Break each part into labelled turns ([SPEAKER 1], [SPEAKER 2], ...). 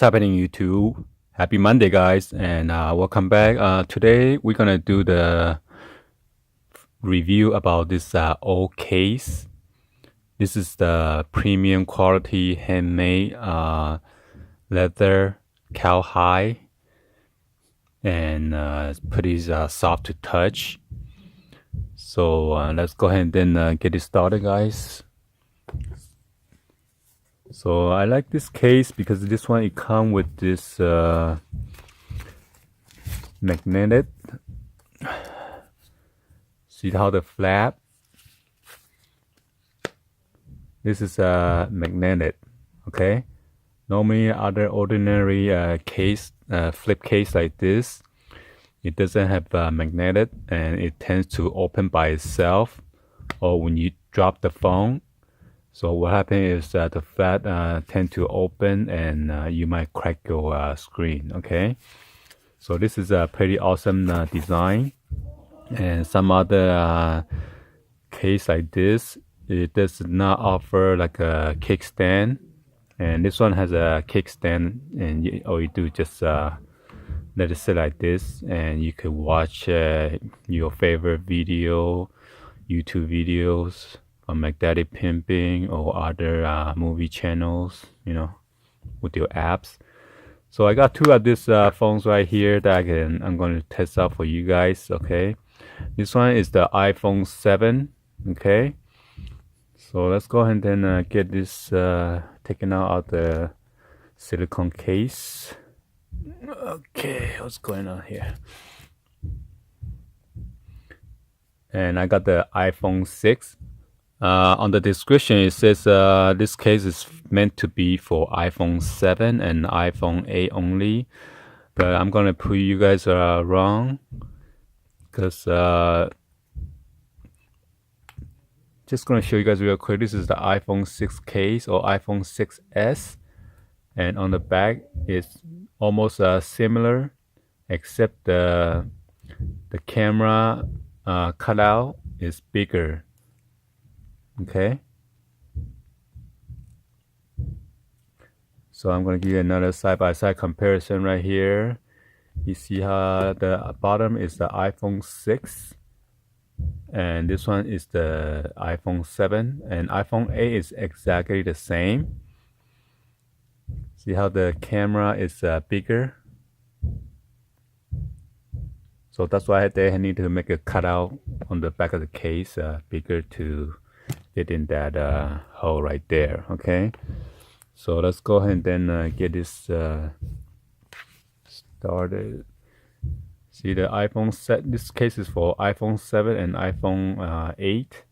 [SPEAKER 1] What's happening, YouTube? Happy Monday, guys, and welcome back. Today we're gonna do the review about this OCASE. This is the premium quality handmade leather cowhide, and it's pretty soft to touch. So let's go ahead and then get it started, guys. So I like this case because this one it comes with this magnetic. See how the flap? This is a magnetic, okay? Normally other ordinary case, flip case like this, it doesn't have a magnetic and it tends to open by itself or when you drop the phone. So what happens is that the flap tend to open and you might crack your screen, okay? So this is a pretty awesome design. And some other case like this, it does not offer like a kickstand. And this one has a kickstand, and all you do just let it sit like this, and you could watch your favorite video, YouTube videos from like Daddy Pimping or other movie channels, you know, with your apps. So I got two of these phones right here that I'm going to test out for you guys, okay? This one is the iPhone 7, okay? So let's go ahead and get this taken out of the silicone case. Okay, what's going on here? And I got the iPhone 6. On the description, it says this case is meant to be for iPhone 7 and iPhone 8 only. But I'm going to prove you guys are wrong. Because just going to show you guys real quick. This is the iPhone 6 case or iPhone 6s. And on the back, it's almost similar, except the camera cutout is bigger. Okay. So I'm going to give you another side-by-side comparison right here. You see how the bottom is the iPhone 6 and this one is the iPhone 7 and iPhone 8 is exactly the same. See how the camera is bigger? So that's why they need to make a cutout on the back of the case bigger to fit in that hole right there, okay? So let's go ahead and then get this started. See the iPhone set. This case is for iPhone 7 and iPhone 8.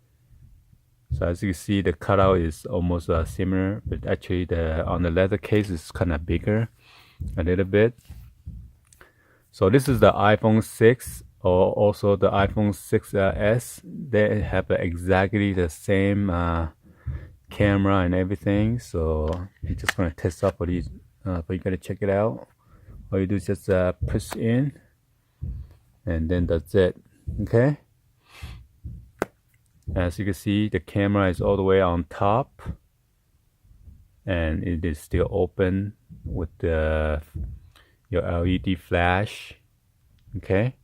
[SPEAKER 1] So as you can see, the cutout is almost similar, but actually on the leather case is kind of bigger, a little bit. So this is the iPhone 6 or also the iPhone 6s. They have exactly the same camera and everything. So I'm just gonna test out for these. But you gotta check it out. All you do is just push in, and then that's it. Okay. As you can see, the camera is all the way on top, and it is still open with your LED flash. Okay.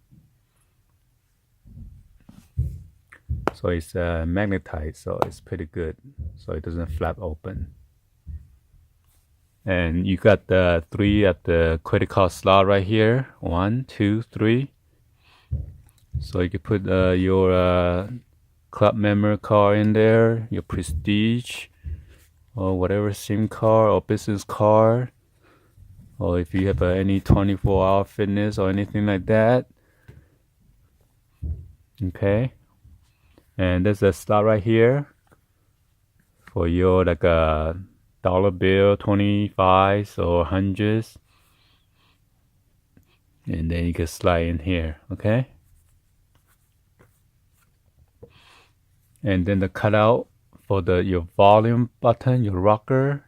[SPEAKER 1] So it's magnetized, so it's pretty good. So it doesn't flap open. And you got the 3 at the credit card slot right here. 1, 2, 3. So you can put your club member card in there, your Prestige, or whatever SIM card or business card, or if you have any 24-hour fitness or anything like that. Okay. And there's a slot right here for your like a dollar bill, 25s or 100s, and then you can slide in here. Okay. And then the cutout for your volume button, your rocker,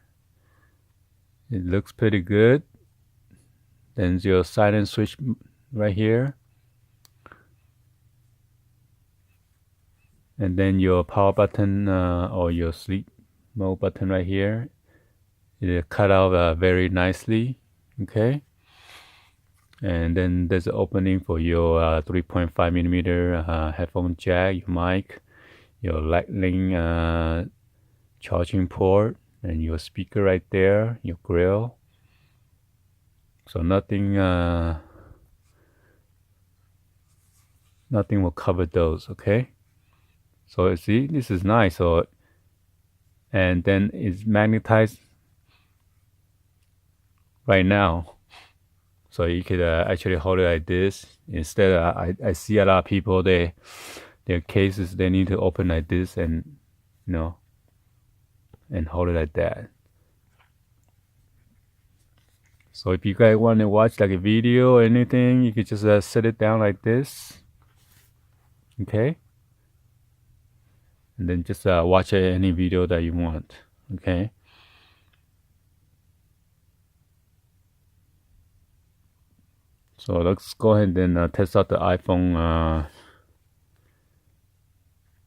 [SPEAKER 1] it looks pretty good. Then your silent switch right here. And then your power button or your sleep mode button right here. It cut out very nicely. Okay. And then there's an opening for your 3.5 millimeter headphone jack, your mic, your lightning charging port, and your speaker right there, your grill. So nothing will cover those. Okay. So see, this is nice. So and then it's magnetized right now. So you could actually hold it like this. Instead, I see a lot of people their cases they need to open like this and and hold it like that. So if you guys want to watch like a video or anything, you could just set it down like this, okay? And then just watch any video that you want, okay? So let's go ahead and test out the iPhone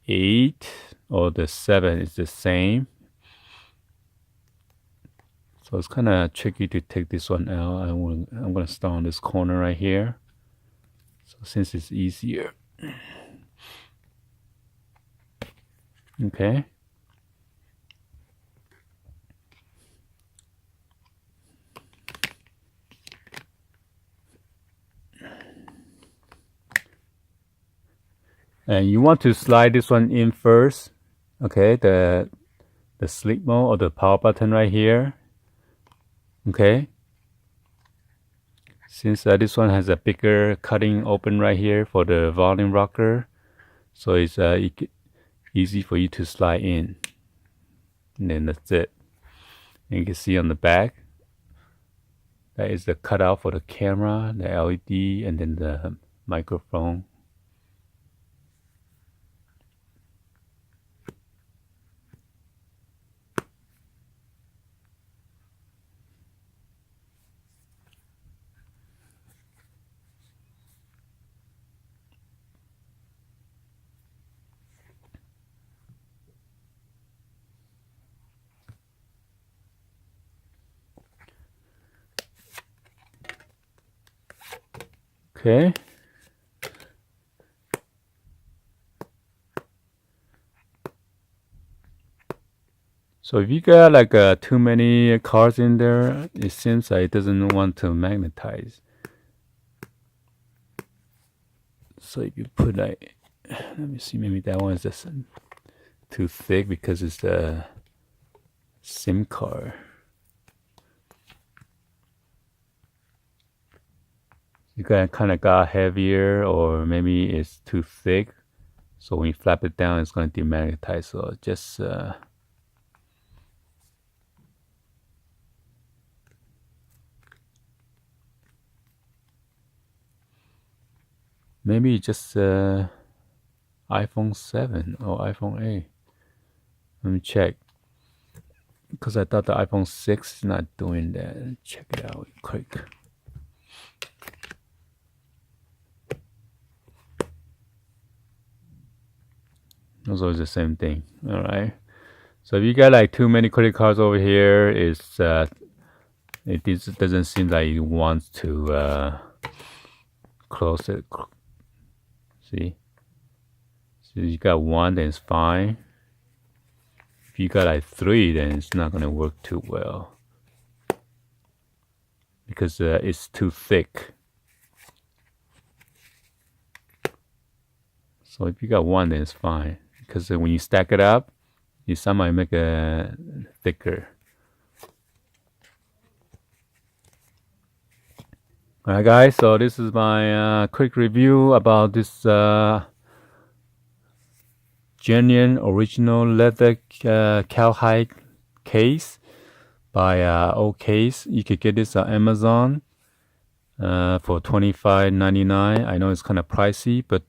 [SPEAKER 1] 8 or the 7 is the same. So it's kind of tricky to take this one out. I'm going to start on this corner right here. So since it's easier. Okay. And you want to slide this one in first. Okay, the sleep mode or the power button right here. Okay. Since this one has a bigger cutting open right here for the volume rocker, so it's easy for you to slide in. And then that's it. And you can see on the back, that is the cutout for the camera, the LED, and then the microphone. Okay. So if you got like too many cards in there, it seems like it doesn't want to magnetize. So if you put like, let me see, maybe that one is just too thick because it's the SIM card. You kind of got heavier, or maybe it's too thick. So when you flap it down, it's going to demagnetize. So just maybe just iPhone 7 or iPhone 8. Let me check. Because I thought the iPhone 6 is not doing that. Check it out quick. Those are the same thing. All right. So if you got like too many credit cards over here, it doesn't seem like it wants to close it. See? So you got one, then it's fine. If you got like 3, then it's not gonna work too well because it's too thick. So if you got 1, then it's fine because when you stack it up, you somehow make it thicker. Alright guys, so this is my quick review about this genuine original leather cowhide case by OCASE. You could get this on Amazon for $25.99. I know it's kind of pricey, but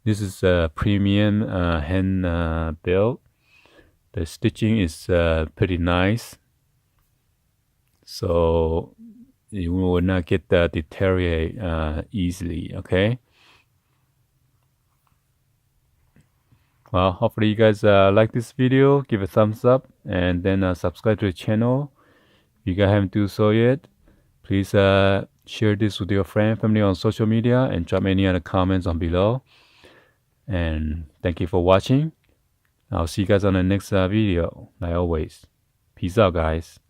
[SPEAKER 1] this is a premium hand built. The stitching is pretty nice, so it will not get deteriorate easily. Okay. Well, hopefully you guys like this video. Give a thumbs up and then subscribe to the channel if you guys haven't do so yet. Please share this with your friend, family on social media, and drop any other comments on below. And thank you for watching. I'll see you guys on the next video, like always. Peace out, guys.